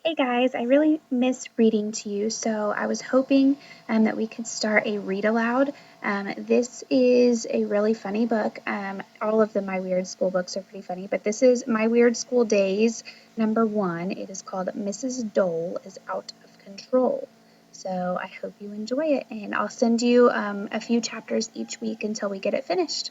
Hey guys, I really miss reading to you, so I was hoping that we could start a read aloud. This is a really funny book. All of My Weird School books are pretty funny, but this is My Weird School Days #1. It is called Mrs. Dole is Out of Control. So I hope you enjoy it, and I'll send you a few chapters each week until we get it finished.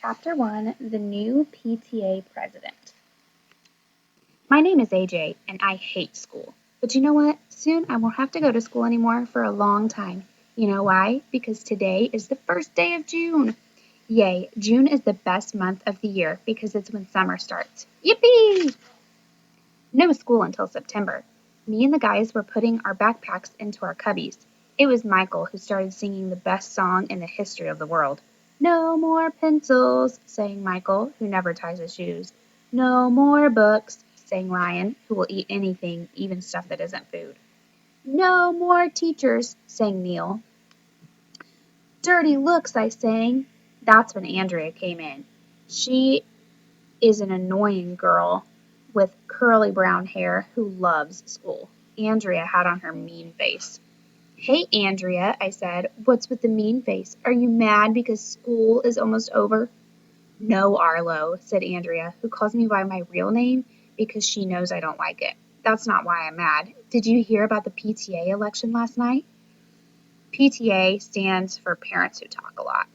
Chapter 1, The New PTA President. My name is AJ, and I hate school. But you know what? Soon I won't have to go to school anymore for a long time. You know why? Because today is the first day of June. Yay, June is the best month of the year because it's when summer starts. Yippee! No school until September. Me and the guys were putting our backpacks into our cubbies. It was Michael who started singing the best song in the history of the world. No more pencils, sang Michael, who never ties his shoes. No more books, sang Ryan, who will eat anything, even stuff that isn't food. No more teachers, sang Neil. Dirty looks, I sang. That's when Andrea came in. She is an annoying girl with curly brown hair who loves school. Andrea had on her mean face. Hey, Andrea, I said, what's with the mean face? Are you mad because school is almost over? No, Arlo, said Andrea, who calls me by my real name because she knows I don't like it. That's not why I'm mad. Did you hear about the PTA election last night? PTA stands for Parents Who Talk a Lot.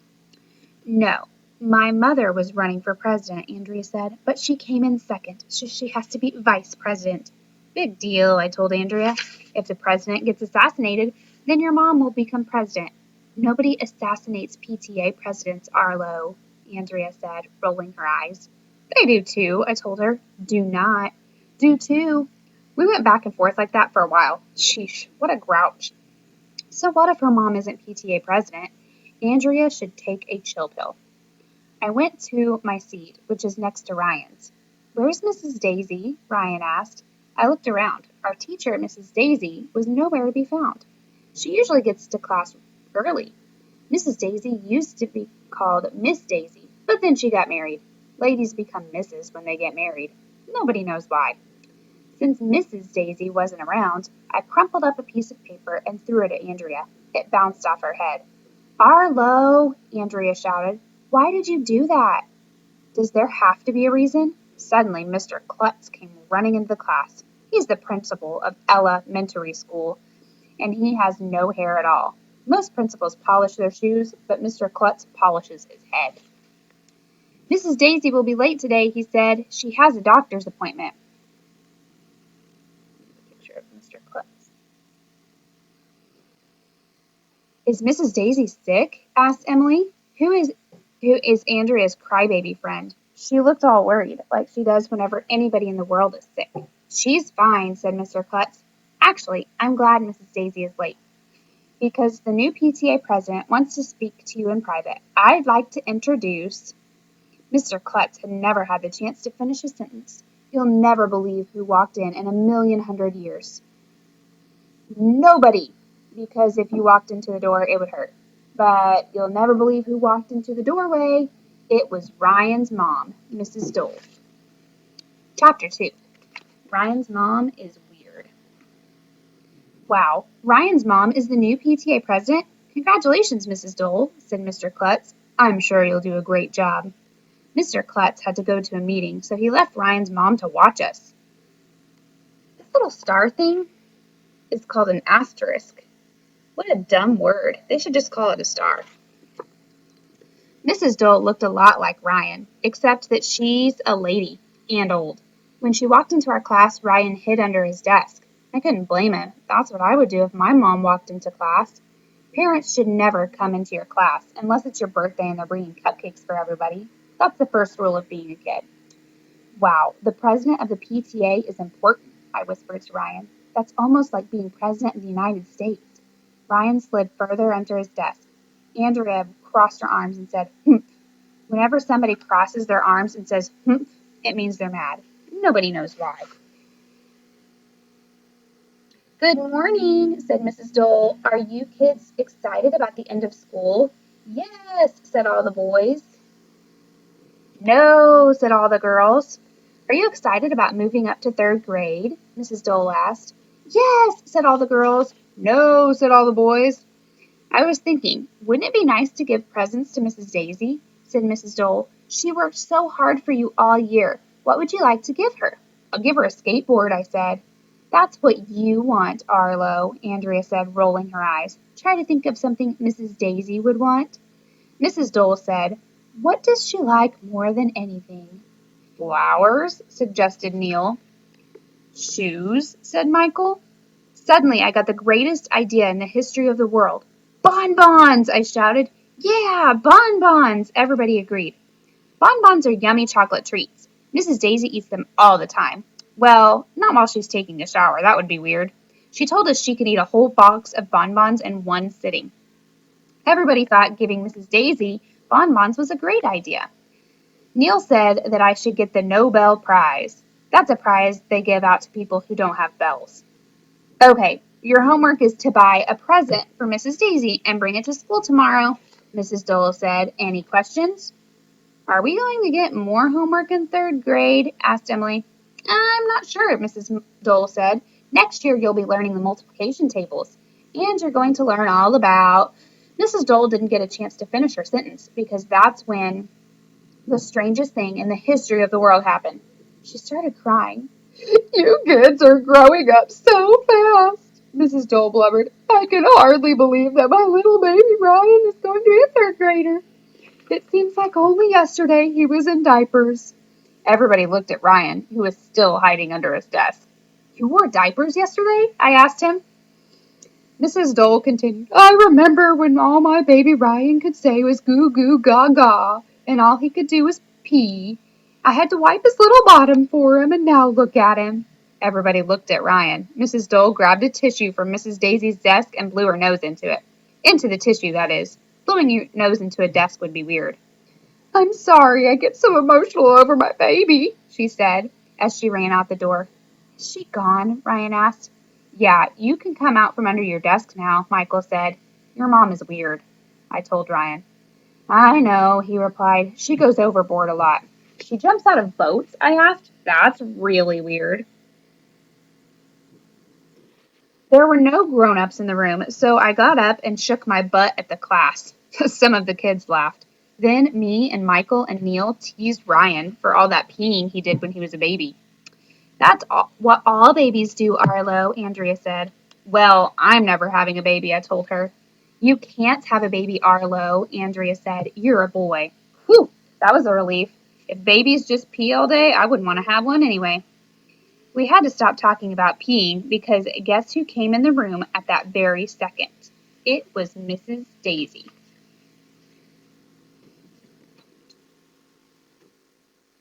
No. My mother was running for president, Andrea said, but she came in second, so she has to be vice president. Big deal, I told Andrea. If the president gets assassinated, then your mom will become president. Nobody assassinates PTA presidents, Arlo, Andrea said, rolling her eyes. They do too, I told her. Do not. Do too. We went back and forth like that for a while. Sheesh, what a grouch. So what if her mom isn't PTA president? Andrea should take a chill pill. I went to my seat, which is next to Ryan's. Where's Mrs. Daisy? Ryan asked. I looked around. Our teacher, Mrs. Daisy, was nowhere to be found. She usually gets to class early. Mrs. Daisy used to be called Miss Daisy, but then she got married. Ladies become Mrs. when they get married. Nobody knows why. Since Mrs. Daisy wasn't around, I crumpled up a piece of paper and threw it at Andrea. It bounced off her head. Arlo, Andrea shouted. Why did you do that? Does there have to be a reason? Suddenly, Mr. Klutz came running into the class. He's the principal of elementary school, and he has no hair at all. Most principals polish their shoes, but Mr. Klutz polishes his head. Mrs. Daisy will be late today, he said. She has a doctor's appointment. Picture of Mr. Klutz. Is Mrs. Daisy sick? Asked Emily. Who is Andrea's crybaby friend? She looked all worried, like she does whenever anybody in the world is sick. She's fine, said Mr. Klutz. Actually, I'm glad Mrs. Daisy is late, because the new PTA president wants to speak to you in private. I'd like to introduce... Mr. Klutz had never had the chance to finish a sentence. You'll never believe who walked in a million hundred years. Nobody, because if you walked into the door, it would hurt. But you'll never believe who walked into the doorway. It was Ryan's mom, Mrs. Dole. Chapter 2. Ryan's mom is weird. Wow, Ryan's mom is the new PTA president? Congratulations, Mrs. Dole, said Mr. Klutz. I'm sure you'll do a great job. Mr. Klutz had to go to a meeting, so he left Ryan's mom to watch us. This little star thing is called an asterisk. What a dumb word. They should just call it a star. Mrs. Dole looked a lot like Ryan, except that she's a lady and old. When she walked into our class, Ryan hid under his desk. I couldn't blame him. That's what I would do if my mom walked into class. Parents should never come into your class unless it's your birthday and they're bringing cupcakes for everybody. That's the first rule of being a kid. Wow, the president of the PTA is important, I whispered to Ryan. That's almost like being president of the United States. Ryan slid further under his desk. Andrea crossed her arms and said, humph. Whenever somebody crosses their arms and says, humph, it means they're mad. Nobody knows why. Good morning, said Mrs. Dole. Are you kids excited about the end of school? Yes, said all the boys. No, said all the girls. Are you excited about moving up to third grade? Mrs. Dole asked. Yes, said all the girls. No, said all the boys. I was thinking, wouldn't it be nice to give presents to Mrs. Daisy? Said Mrs. Dole. She worked so hard for you all year. What would you like to give her? I'll give her a skateboard, I said. That's what you want, Arlo, Andrea said, rolling her eyes. Try to think of something Mrs. Daisy would want. Mrs. Dole said, what does she like more than anything? Flowers, suggested Neil. Shoes, said Michael. Suddenly, I got the greatest idea in the history of the world. Bonbons, I shouted. Yeah, bonbons, everybody agreed. Bonbons are yummy chocolate treats. Mrs. Daisy eats them all the time. Well, not while she's taking a shower. That would be weird. She told us she could eat a whole box of bonbons in one sitting. Everybody thought giving Mrs. Daisy bonbons was a great idea. Neil said that I should get the Nobel Prize. That's a prize they give out to people who don't have bells. Okay, your homework is to buy a present for Mrs. Daisy and bring it to school tomorrow, Mrs. Dole said. Any questions? Are we going to get more homework in third grade? Asked Emily. I'm not sure, Mrs. Dole said. Next year you'll be learning the multiplication tables, and you're going to learn all about... Mrs. Dole didn't get a chance to finish her sentence because that's when the strangest thing in the history of the world happened. She started crying. You kids are growing up so fast, Mrs. Dole blubbered. I can hardly believe that my little baby Ryan is going to be a third grader. It seems like only yesterday he was in diapers. Everybody looked at Ryan, who was still hiding under his desk. You wore diapers yesterday? I asked him. Mrs. Dole continued, I remember when all my baby Ryan could say was goo goo gaga, and all he could do was pee. I had to wipe his little bottom for him, and now look at him. Everybody looked at Ryan. Mrs. Dole grabbed a tissue from Mrs. Daisy's desk and blew her nose into it. Into the tissue, that is. Blowing your nose into a desk would be weird. I'm sorry I get so emotional over my baby, she said, as she ran out the door. Is she gone? Ryan asked. Yeah, you can come out from under your desk now, Michael said. Your mom is weird, I told Ryan. I know, he replied. She goes overboard a lot. She jumps out of boats, I asked. That's really weird. There were no grown-ups in the room, so I got up and shook my butt at the class. Some of the kids laughed. Then me and Michael and Neil teased Ryan for all that peeing he did when he was a baby. That's what all babies do, Arlo, Andrea said. Well, I'm never having a baby, I told her. You can't have a baby, Arlo, Andrea said. You're a boy. Whew, that was a relief. If babies just pee all day, I wouldn't want to have one anyway. We had to stop talking about peeing because guess who came in the room at that very second? It was Mrs. Daisy.